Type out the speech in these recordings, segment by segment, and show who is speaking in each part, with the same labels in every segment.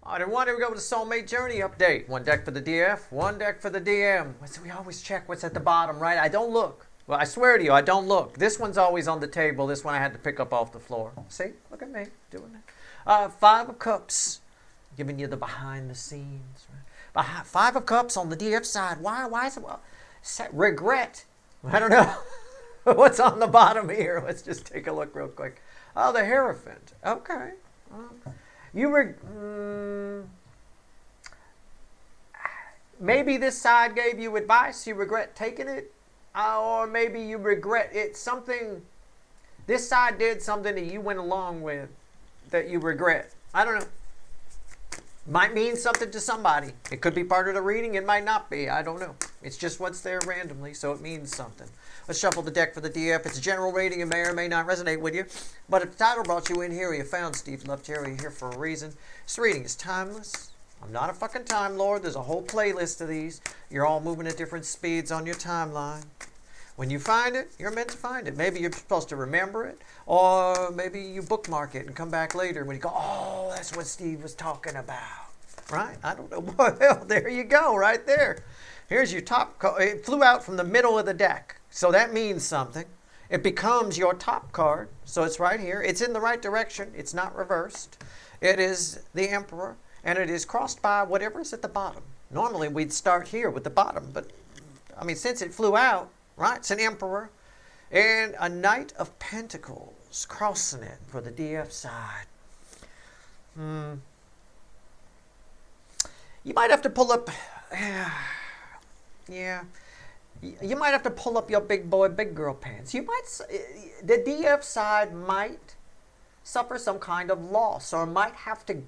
Speaker 1: All right, everyone, here we go with the Soulmate Journey update. One deck for the DF, one deck for the DM. So we always check what's at the bottom, right? I don't look. Well, I swear to you, I don't look. This one's always on the table. This one I had to pick up off the floor. See? Look at me doing that. Five of Cups, giving you the behind the scenes. Right? Five of Cups on the DF side. Why is it? Well, regret. I don't know. What's on the bottom here? Let's just take a look real quick. Oh, the Hierophant. Okay. Maybe this side gave you advice, you regret taking it, or maybe you regret it. This side did something that you went along with that you regret. I don't know. Might mean something to somebody. It could be part of the reading. It might not be. I don't know. It's just what's there randomly, so it means something. Let's shuffle the deck for the DF. It's a general rating. It may or may not resonate with you. But if the title brought you in here, you found Steve Love Jerry here for a reason. This reading is timeless. I'm not a fucking time lord. There's a whole playlist of these. You're all moving at different speeds on your timeline. When you find it, you're meant to find it. Maybe you're supposed to remember it, or maybe you bookmark it and come back later when you go, oh, that's what Steve was talking about. Right? I don't know. Well, there you go, right there. Here's your top card. It flew out from the middle of the deck, so that means something. It becomes your top card, so it's right here. It's in the right direction. It's not reversed. It is the Emperor, and it is crossed by whatever is at the bottom. Normally, we'd start here with the bottom, but, I mean, since it flew out, right, it's an Emperor, and a Knight of Pentacles crossing it for the DF side. You might have to pull up, yeah, you might have to pull up your big boy, big girl pants. The DF side might suffer some kind of loss, or might have to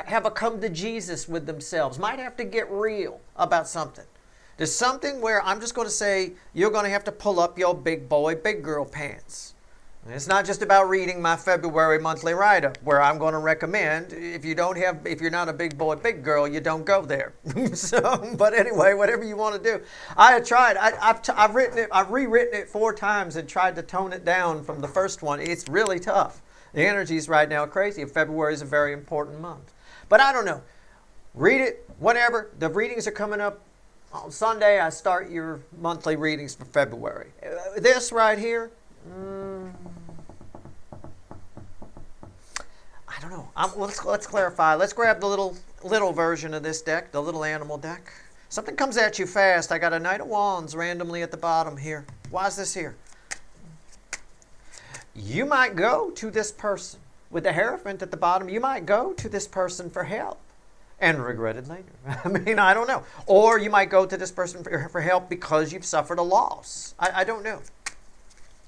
Speaker 1: have a come to Jesus with themselves, might have to get real about something. There's something where I'm just going to say you're going to have to pull up your big boy, big girl pants. And it's not just about reading my February monthly write-up, where I'm going to recommend if you're not a big boy, big girl, you don't go there. But anyway, whatever you want to do. I had tried. I've rewritten it 4 times and tried to tone it down from the first one. It's really tough. The energies right now are crazy. February is a very important month. But I don't know. Read it, whatever. The readings are coming up. On Sunday, I start your monthly readings for February. This right here, I don't know. Let's clarify. Let's grab the little version of this deck, the little animal deck. Something comes at you fast. I got a Knight of Wands randomly at the bottom here. Why is this here? You might go to this person. With the Hierophant at the bottom, you might go to this person for help and regret it later. I mean, I don't know. Or you might go to this person for help because you've suffered a loss. I don't know.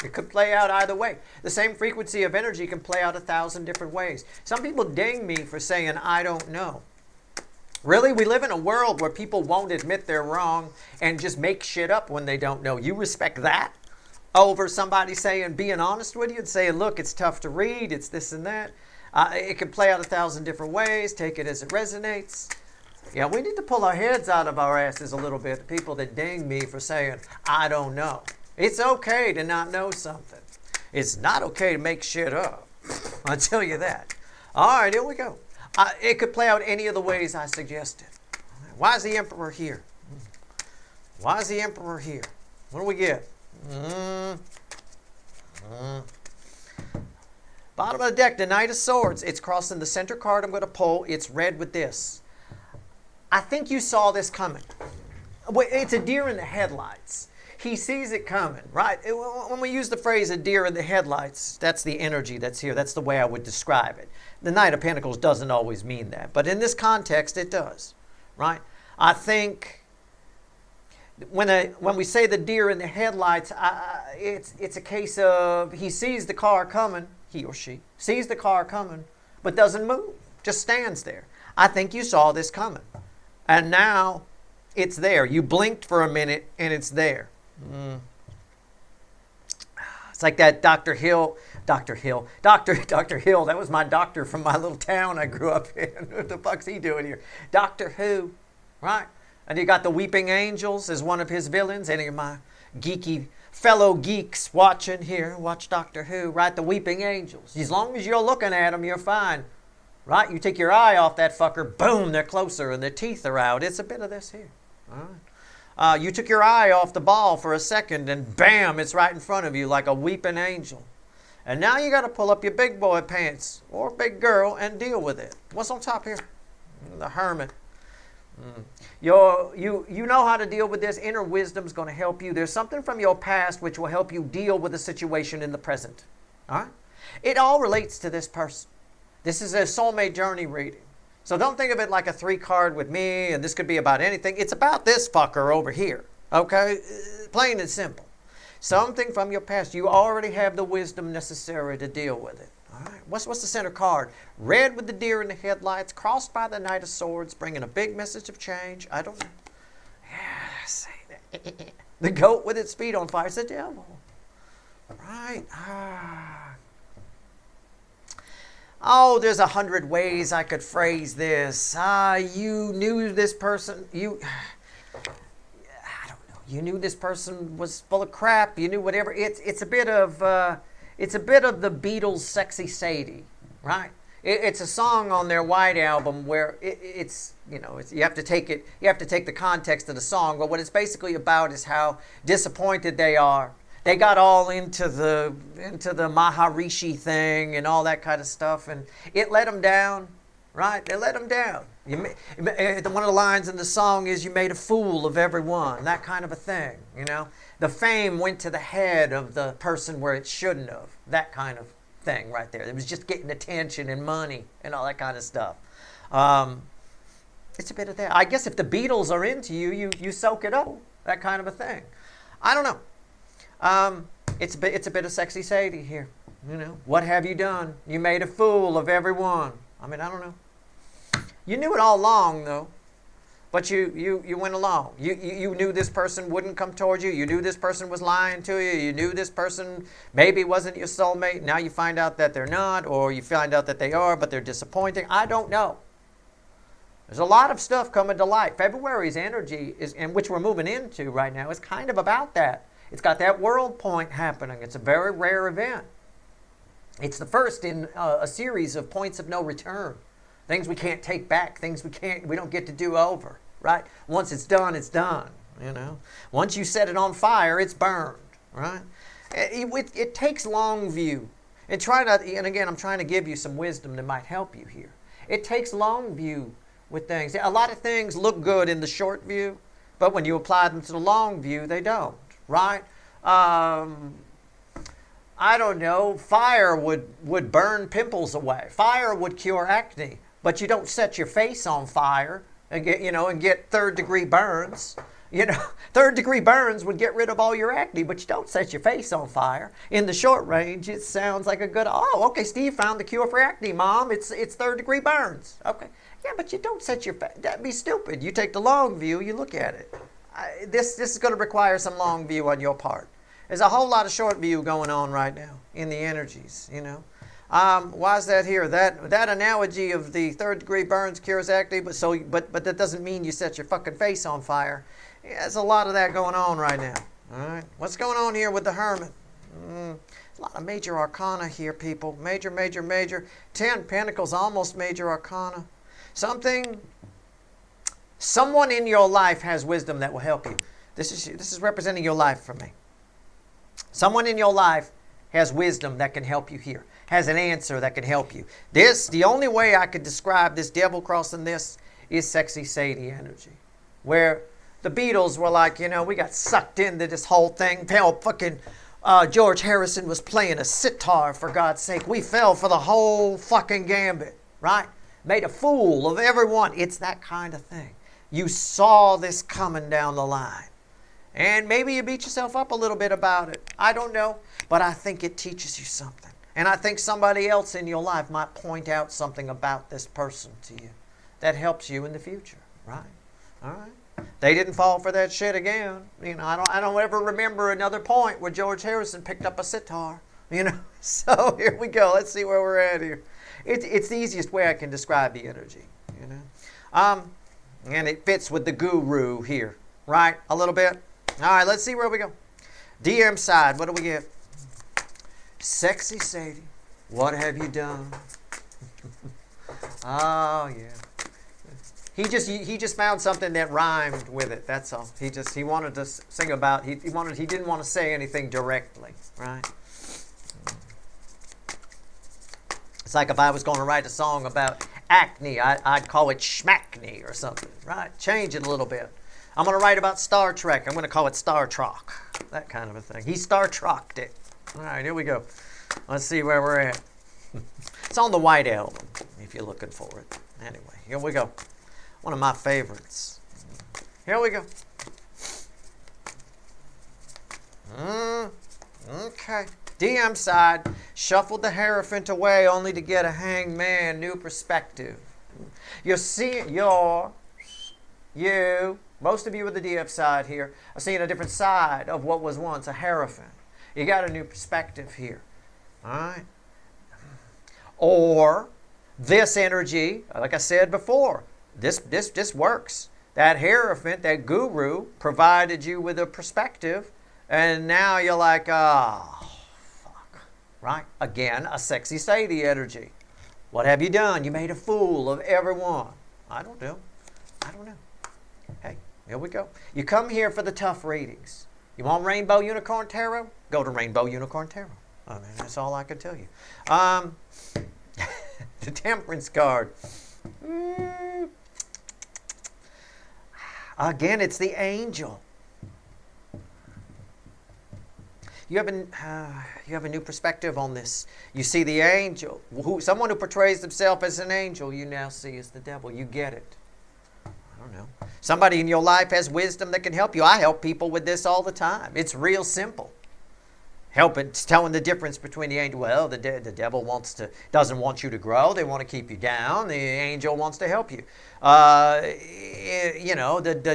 Speaker 1: It could play out either way. The same frequency of energy can play out 1,000 different ways. Some people ding me for saying, I don't know. Really? We live in a world where people won't admit they're wrong and just make shit up when they don't know. You respect that over somebody being honest with you and saying, look, it's tough to read, it's this and that. It can play out 1,000 different ways. Take it as it resonates. Yeah, we need to pull our heads out of our asses a little bit. The people that ding me for saying, I don't know. It's okay to not know something. It's not okay to make shit up. I'll tell you that. All right, here we go. It could play out any of the ways I suggested. Why is the Emperor here? Why is the Emperor here? What do we get? Bottom of the deck, the Knight of Swords. It's crossing the center card I'm going to pull. It's red with this. I think you saw this coming. It's a deer in the headlights. He sees it coming, right? When we use the phrase a deer in the headlights, that's the energy that's here. That's the way I would describe it. The Knight of Pentacles doesn't always mean that. But in this context, it does, right? I think when we say the deer in the headlights, it's a case of he sees the car coming. He or she sees the car coming, but doesn't move, just stands there. I think you saw this coming. And now it's there. You blinked for a minute and it's there. It's like that Dr. Hill, that was my doctor from my little town I grew up in. What the fuck's he doing here? Doctor Who, right? And you got the Weeping Angels as one of his villains. Any of my geeky fellow geeks watching here, watch Doctor Who, right? The Weeping Angels. As long as you're looking at them, you're fine. right? You take your eye off that fucker, boom, they're closer and their teeth are out. It's a bit of this here. All right. You took your eye off the ball for a second and bam, it's right in front of you like a weeping angel. And now you got to pull up your big boy pants or big girl and deal with it. What's on top here? The Hermit. You know how to deal with this. Inner wisdom is going to help you. There's something from your past which will help you deal with the situation in the present. All right? It all relates to this person. This is a Soulmate Journey reading. So don't think of it like a 3-card with me and this could be about anything. It's about this fucker over here. Okay? Plain and simple. Something from your past. You already have the wisdom necessary to deal with it. All right. What's the center card? Red with the deer in the headlights, crossed by the Knight of Swords, bringing a big message of change. I don't know. Yeah, say that. The goat with its feet on fire is the devil. Right. Oh, there's 100 ways I could phrase this. You knew this person. You knew this person was full of crap. You knew whatever. It's a bit of the Beatles' "Sexy Sadie," right? It's a song on their White Album where you have to take the context of the song. But what it's basically about is how disappointed they are. They got all into the Maharishi thing and all that kind of stuff, and it let them down, right? They let them down. One of the lines in the song is, "You made a fool of everyone," that kind of a thing, you know? The fame went to the head of the person where it shouldn't have, that kind of thing right there. It was just getting attention and money and all that kind of stuff. It's a bit of that. I guess if the Beatles are into you, you soak it up, that kind of a thing. I don't know. It's a bit of Sexy Sadie here. You know, what have you done? You made a fool of everyone. I mean, I don't know. You knew it all along, though, but you went along. You knew this person wouldn't come towards you. You knew this person was lying to you. You knew this person maybe wasn't your soulmate. Now you find out that they're not, or you find out that they are, but they're disappointing. I don't know. There's a lot of stuff coming to light. February's energy, in which we're moving into right now, is kind of about that. It's got that world point happening. It's a very rare event. It's the first in a series of points of no return. Things we can't take back, things we don't get to do over, right? Once it's done, it's done, you know. Once you set it on fire, it's burned, right? It takes long view. And again, I'm trying to give you some wisdom that might help you here. It takes long view with things. A lot of things look good in the short view, but when you apply them to the long view, they don't, right? I don't know. Fire would burn pimples away. Fire would cure acne. But you don't set your face on fire and get third-degree burns. You know, third-degree burns would get rid of all your acne, but you don't set your face on fire. In the short range, it sounds like okay, Steve found the cure for acne, Mom. It's third-degree burns. Okay. Yeah, but you don't set your face. That'd be stupid. You take the long view, you look at it. This is going to require some long view on your part. There's a whole lot of short view going on right now in the energies, you know. Why is that here? That analogy of the third-degree burns cures acne, but that doesn't mean you set your fucking face on fire. Yeah, there's a lot of that going on right now. All right, what's going on here with the Hermit? A lot of major arcana here, people. Major. 10 Pentacles, almost major arcana. Someone in your life has wisdom that will help you. This is representing your life for me. Someone in your life has wisdom that can help you here. Has an answer that can help you. The only way I could describe this devil crossing this is Sexy Sadie energy. Where the Beatles were like, we got sucked into this whole thing. George Harrison was playing a sitar, for God's sake. We fell for the whole fucking gambit, right? Made a fool of everyone. It's that kind of thing. You saw this coming down the line. And maybe you beat yourself up a little bit about it. I don't know. But I think it teaches you something. And I think somebody else in your life might point out something about this person to you that helps you in the future, right? All right. They didn't fall for that shit again. I don't ever remember another point where George Harrison picked up a sitar. So here we go. Let's see where we're at here. It's the easiest way I can describe the energy. And it fits with the guru here, right? A little bit. All right. Let's see where we go. DM side. What do we get? Sexy Sadie, what have you done? Oh, yeah. He just found something that rhymed with it. That's all. He wanted to sing about. He didn't want to say anything directly, right? It's like if I was going to write a song about acne, I'd call it schmackney or something, right? Change it a little bit. I'm going to write about Star Trek. I'm going to call it Star Trek. That kind of a thing. He Star Trek'd it. All right, here we go. Let's see where we're at. It's on the White Album, if you're looking for it. Anyway, here we go. One of my favorites. Here we go. Okay. DM side, shuffled the Hierophant away only to get a Hangman, new perspective. You're seeing, most of you with the DF side here are seeing a different side of what was once a Hierophant. You got a new perspective here. All right? Or this energy, like I said before, this works. That Hierophant, that guru, provided you with a perspective, and now you're like, fuck. Right? Again, a sexy Sadie energy. What have you done? You made a fool of everyone. I don't know. Hey, here we go. You come here for the tough readings. You want Rainbow Unicorn Tarot? Go to Rainbow Unicorn Tarot. I mean, that's all I can tell you. The Temperance card. Again, it's the angel. You have a new perspective on this. You see the angel. Someone who portrays themselves as an angel, you now see as the devil. You get it. I don't know. Somebody in your life has wisdom that can help you. I help people with this all the time. It's real simple. It's telling the difference between the angel. Well, the devil doesn't want you to grow. They want to keep you down. The angel wants to help you. The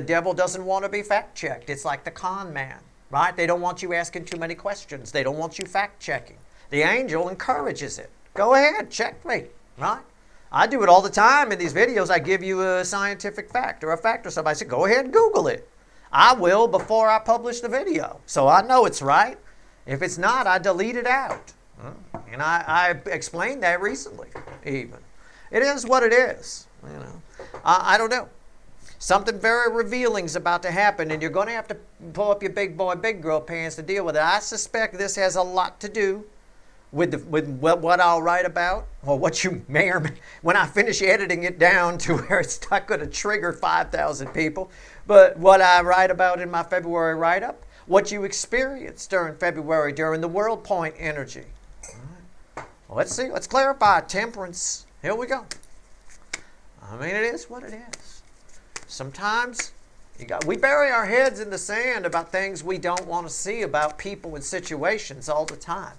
Speaker 1: devil doesn't want to be fact-checked. It's like the con man, right? They don't want you asking too many questions. They don't want you fact-checking. The angel encourages it. Go ahead, check me, right? I do it all the time in these videos. I give you a scientific fact or a fact or something. I say, go ahead and Google it. I will before I publish the video, so I know it's right. If it's not, I delete it out. And I explained that recently, even. It is what it is. I don't know. Something very revealing is about to happen, and you're going to have to pull up your big boy, big girl pants to deal with it. I suspect this has a lot to do with what I'll write about, or what you may or may, when I finish editing it down to where it's not going to trigger 5,000 people, but what I write about in my February write-up, what you experienced during February during the World Point energy. All right. Well, let's see. Let's clarify. Temperance. Here we go. I mean, it is what it is. Sometimes we bury our heads in the sand about things we don't want to see about people and situations all the time.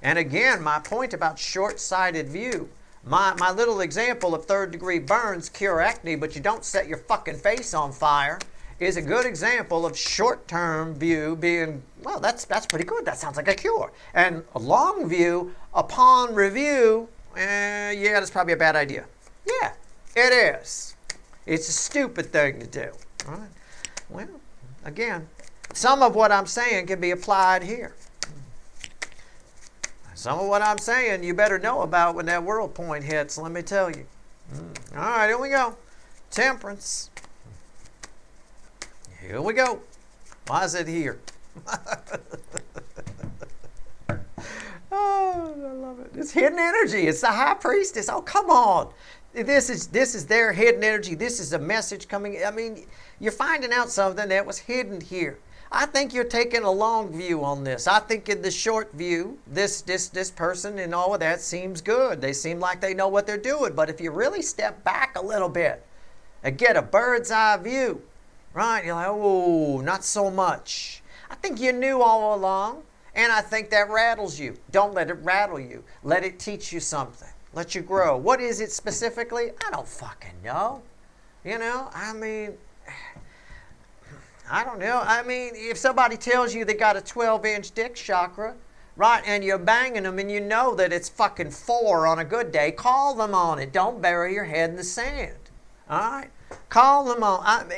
Speaker 1: And again, my point about short-sighted view. My little example of third-degree burns cure acne, but you don't set your fucking face on fire, is a good example of short-term view being, well, that's pretty good. That sounds like a cure. And a long view, upon review, yeah, that's probably a bad idea. Yeah, it is. It's a stupid thing to do. All right. Well, again, some of what I'm saying can be applied here. Some of what I'm saying you better know about when that world point hits, let me tell you. All right, here we go. Temperance. Here we go. Why is it here? Oh, I love it. It's hidden energy. It's the high priestess. Oh, come on. This is their hidden energy. This is a message coming. I mean, you're finding out something that was hidden here. I think you're taking a long view on this. I think in the short view, this person and all of that seems good. They seem like they know what they're doing. But if you really step back a little bit and get a bird's eye view, right? You're like, oh, not so much. I think you knew all along, and I think that rattles you. Don't let it rattle you. Let it teach you something. Let you grow. What is it specifically? I don't fucking know. I mean, I don't know. I mean, if somebody tells you they got a 12-inch dick chakra, right, and you're banging them and you know that it's fucking 4 on a good day, call them on it. Don't bury your head in the sand. All right? Call them on.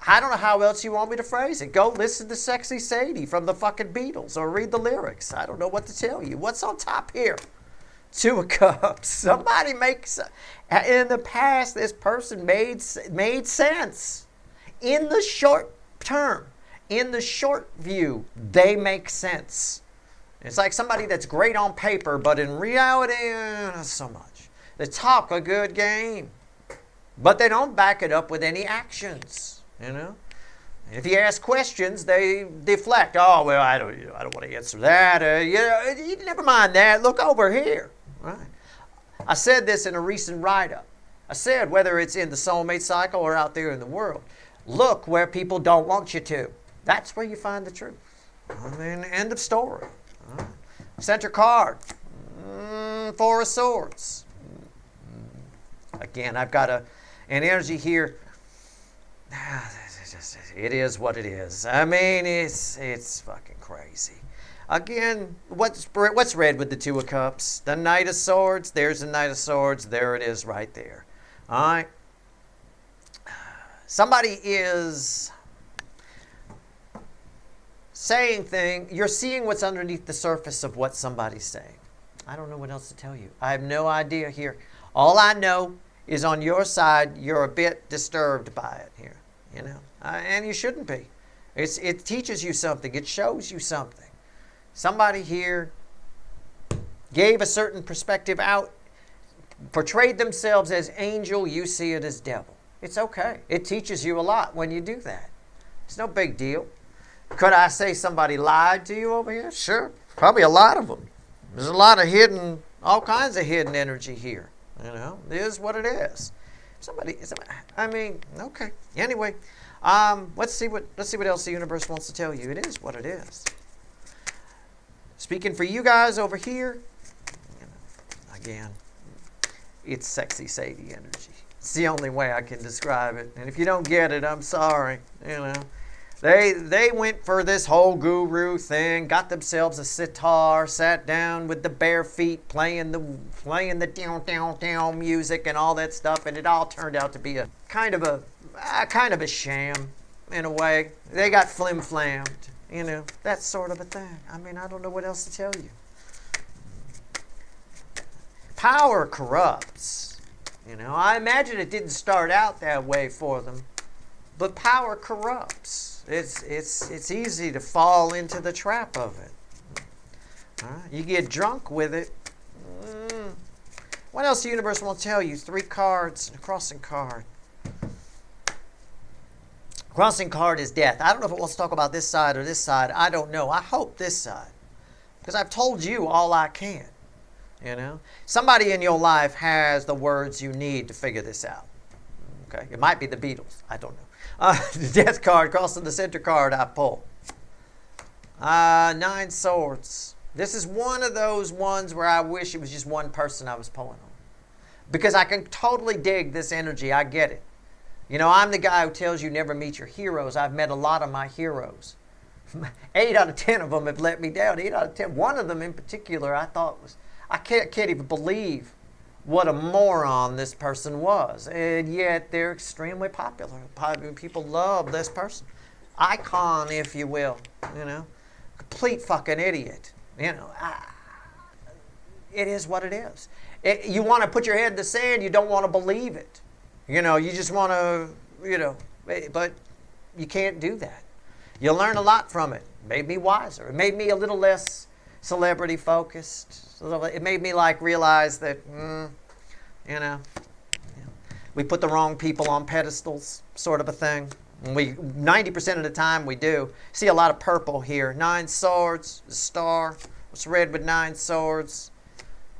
Speaker 1: I don't know how else you want me to phrase it. Go listen to Sexy Sadie from the fucking Beatles or read the lyrics. I don't know what to tell you. What's on top here? Two of Cups. Somebody makes, in the past, this person made sense. In the short term, in the short view, they make sense. It's like somebody that's great on paper, but in reality, not so much. They talk a good game, but they don't back it up with any actions, you know? And if you ask questions, they deflect. Oh, well, I don't want to answer that. Never mind that. Look over here. Right. I said this in a recent write-up. I said, whether it's in the soulmate cycle or out there in the world, look where people don't want you to. That's where you find the truth. I mean, end of story. Center card. Four of Swords. Again, I've got an energy here. It is what it is. I mean, it's fucking crazy. Again, what's read with the Two of Cups? The Knight of Swords. There's the Knight of Swords. There it is right there. All right. Somebody is saying things. You're seeing what's underneath the surface of what somebody's saying. I don't know what else to tell you. I have no idea here. All I know is on your side, you're a bit disturbed by it here. You know, and you shouldn't be. It teaches you something. It shows you something. Somebody here gave a certain perspective out, portrayed themselves as angel. You see it as devil. It's okay. It teaches you a lot when you do that. It's no big deal. Could I say somebody lied to you over here? Sure. Probably a lot of them. There's a lot of all kinds of hidden energy here. You know, it is what it is. I mean, okay. Anyway, let's see what else the universe wants to tell you. It is what it is. Speaking for you guys over here, again, it's sexy Sadie energy. It's the only way I can describe it. And if you don't get it, I'm sorry. You know, they went for this whole guru thing, got themselves a sitar, sat down with the bare feet, playing the down down down music and all that stuff, and it all turned out to be a kind of a sham in a way. They got flim-flammed, you know, that sort of a thing. I mean, I don't know what else to tell you. Power corrupts. You know, I imagine it didn't start out that way for them, but power corrupts. It's easy to fall into the trap of it. All right? You get drunk with it. What else the universe won't tell you? 3 cards, a crossing card. Crossing card is death. I don't know if it wants to talk about this side or this side. I don't know. I hope this side, because I've told you all I can. You know, somebody in your life has the words you need to figure this out. Okay, it might be the Beatles. I don't know. The death card, crossing the center card, I pull. 9 Swords. This is one of those ones where I wish it was just one person I was pulling on, because I can totally dig this energy. I get it. You know, I'm the guy who tells you never meet your heroes. I've met a lot of my heroes. 8 out of 10 of them have let me down. 8 out of 10. One of them in particular I thought was, I can't even believe what a moron this person was. And yet they're extremely popular. People love this person. Icon, if you will. You know, complete fucking idiot. You know, it is what it is. You want to put your head in the sand, you don't want to believe it. You know, you just want to, you know, but you can't do that. You learn a lot from it. It made me wiser. It made me a little less celebrity focused. It made me realize that, you know, we put the wrong people on pedestals, sort of a thing. And 90% of the time we do. See a lot of purple here. 9 Swords, the star. What's red with 9 Swords?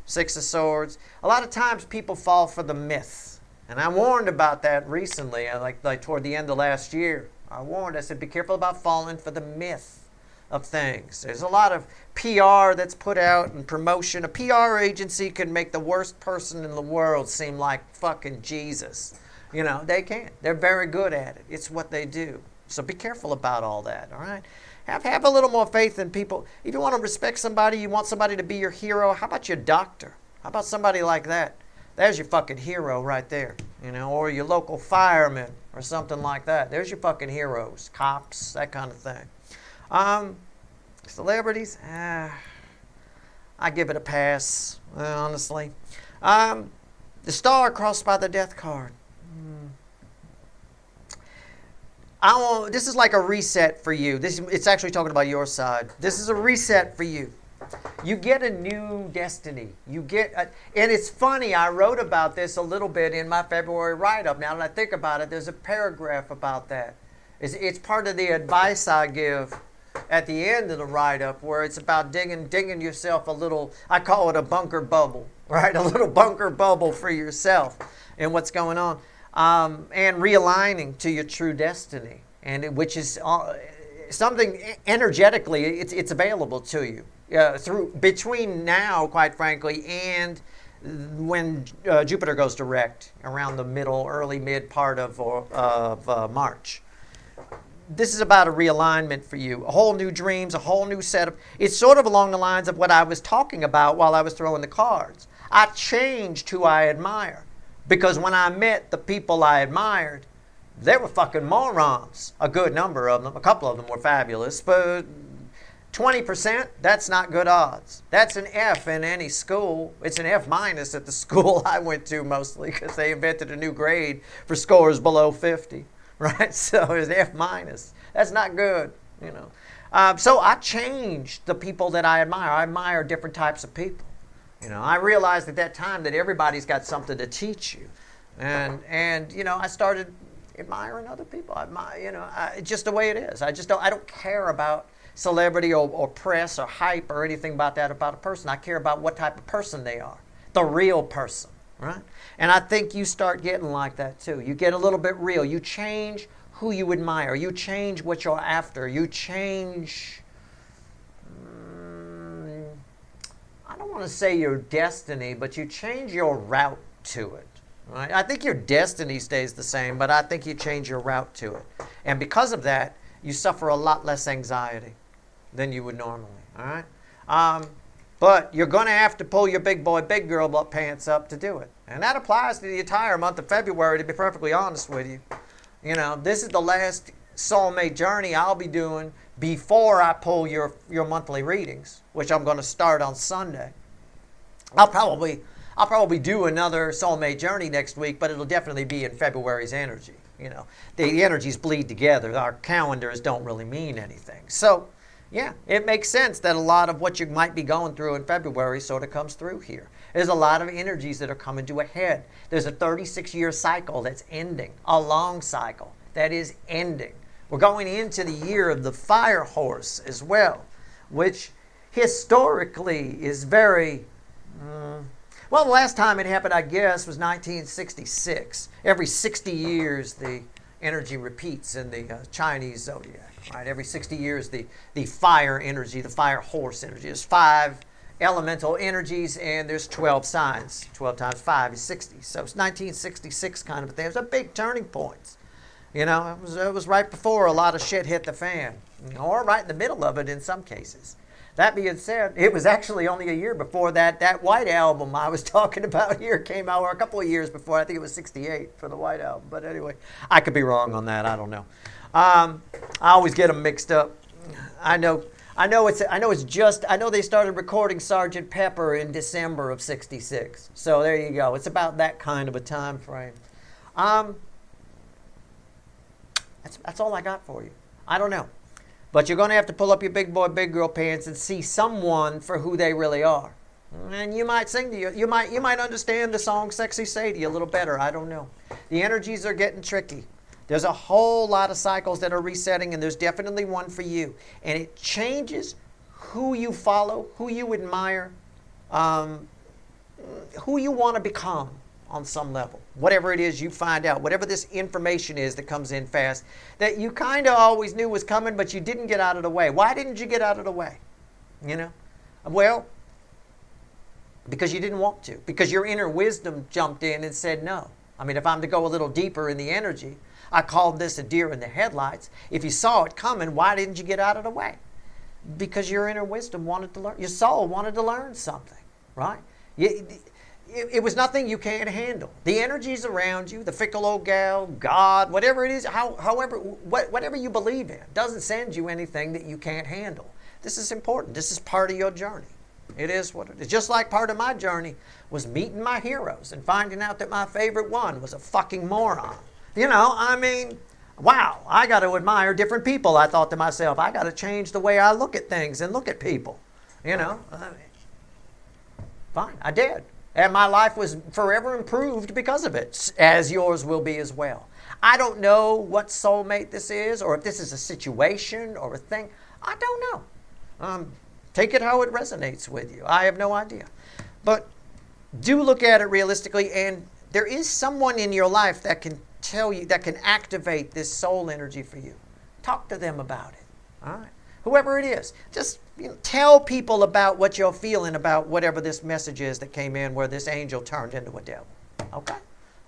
Speaker 1: 6 of Swords. A lot of times people fall for the myth. And I warned about that recently, like toward the end of last year. I said, be careful about falling for the myth of things. There's a lot of PR that's put out and promotion. A PR agency can make the worst person in the world seem like fucking Jesus. You know, they can. They're very good at it. It's what they do. So be careful about all that, all right? Have a little more faith in people. If you want to respect somebody, you want somebody to be your hero, how about your doctor? How about somebody like that? There's your fucking hero right there, you know, or your local fireman or something like that. There's your fucking heroes, cops, that kind of thing. Celebrities, I give it a pass, honestly. The star crossed by the death card. This is like a reset for you. It's actually talking about your side. This is a reset for you. You get a new destiny. And it's funny, I wrote about this a little bit in my February write-up. Now that I think about it, there's a paragraph about that. It's part of the advice I give at the end of the write-up, where it's about digging yourself a little, I call it a bunker bubble, right? A little bunker bubble for yourself and what's going on. And realigning to your true destiny, which is something energetically, it's available to you between now, quite frankly, and when Jupiter goes direct around the early mid part of March. This is about a realignment for you, a whole new dreams, a whole new set of. It's sort of along the lines of what I was talking about while I was throwing the cards. I changed who I admire. Because when I met the people I admired, they were fucking morons. A good number of them. A couple of them were fabulous. But 20%, that's not good odds. That's an F in any school. It's an F minus at the school I went to mostly, because they invented a new grade for scores below 50. Right? So it's F minus. That's not good, you know. So I changed the people that I admire. I admire different types of people. You know, I realized at that time that everybody's got something to teach you, and you know, I started admiring other people. Just the way it is. I don't care about celebrity or press or hype or anything about that about a person. I care about what type of person they are, the real person, right? And I think you start getting like that too. You get a little bit real. You change who you admire. You change what you're after. You change. I don't want to say your destiny, but you change your route to it, right? I think your destiny stays the same, but I think you change your route to it. And because of that, you suffer a lot less anxiety than you would normally, all right? But you're going to have to pull your big boy, big girl pants up to do it. And that applies to the entire month of February, to be perfectly honest with you. You know, this is the last Soulmate Journey I'll be doing before I pull your monthly readings, which I'm going to start on Sunday. I'll probably do another Soulmate Journey next week, but it'll definitely be in February's energy. You know, the energies bleed together. Our calendars don't really mean anything. So, yeah, it makes sense that a lot of what you might be going through in February sort of comes through here. There's a lot of energies that are coming to a head. There's a 36-year cycle that's ending, a long cycle that is ending. We're going into the year of the fire horse as well, which historically is very, well, the last time it happened, I guess, was 1966. Every 60 years, the energy repeats in the Chinese Zodiac, right? Every 60 years, the fire energy, the fire horse energy. There's 5 elemental energies, and there's 12 signs. 12 times 5 is 60. So it's 1966 kind of a thing. It was a big turning point. You know, it was right before a lot of shit hit the fan, or right in the middle of it in some cases. That being said, it was actually only a year before that White Album I was talking about here came out, or a couple of years before. I think it was 68 for the White Album. But anyway, I could be wrong on that. I don't know. I always get them mixed up. I know they started recording Sgt. Pepper in December of 66. So there you go. It's about that kind of a time frame. That's all I got for you. I don't know. But you're going to have to pull up your big boy, big girl pants and see someone for who they really are. And you might sing to you. You might understand the song Sexy Sadie a little better. I don't know. The energies are getting tricky. There's a whole lot of cycles that are resetting, and there's definitely one for you. And it changes who you follow, who you admire, who you want to become on some level. Whatever it is you find out, whatever this information is that comes in fast, that you kind of always knew was coming, but you didn't get out of the way. Why didn't you get out of the way? You know? Well, because you didn't want to. Because your inner wisdom jumped in and said no. I mean, if I'm to go a little deeper in the energy, I called this a deer in the headlights. If you saw it coming, why didn't you get out of the way? Because your inner wisdom wanted to learn. Your soul wanted to learn something, right? It was nothing you can't handle. The energies around you, the fickle old gal, God, whatever it is, whatever you believe in, doesn't send you anything that you can't handle. This is important. This is part of your journey. It is what it is. Just like part of my journey was meeting my heroes and finding out that my favorite one was a fucking moron. You know, I mean, wow, I got to admire different people. I thought to myself, I got to change the way I look at things and look at people. You know, fine, I did. And my life was forever improved because of it, as yours will be as well. I don't know what soulmate this is, or if this is a situation or a thing. I don't know. Take it how it resonates with you. I have no idea. But do look at it realistically, and there is someone in your life that can tell you, that can activate this soul energy for you. Talk to them about it. All right? Whoever it is, just tell people about what you're feeling about whatever this message is that came in where this angel turned into a devil. Okay?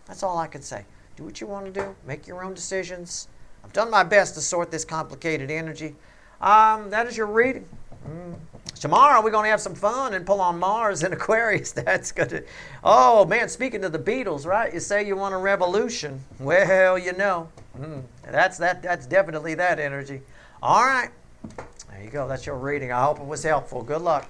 Speaker 1: That's all I can say. Do what you want to do. Make your own decisions. I've done my best to sort this complicated energy. That is your reading. Tomorrow we're going to have some fun and pull on Mars in Aquarius. That's good. Oh, man, speaking of the Beatles, right? You say you want a revolution. Well, you know. That's definitely that energy. All right. There you go. That's your reading. I hope it was helpful. Good luck.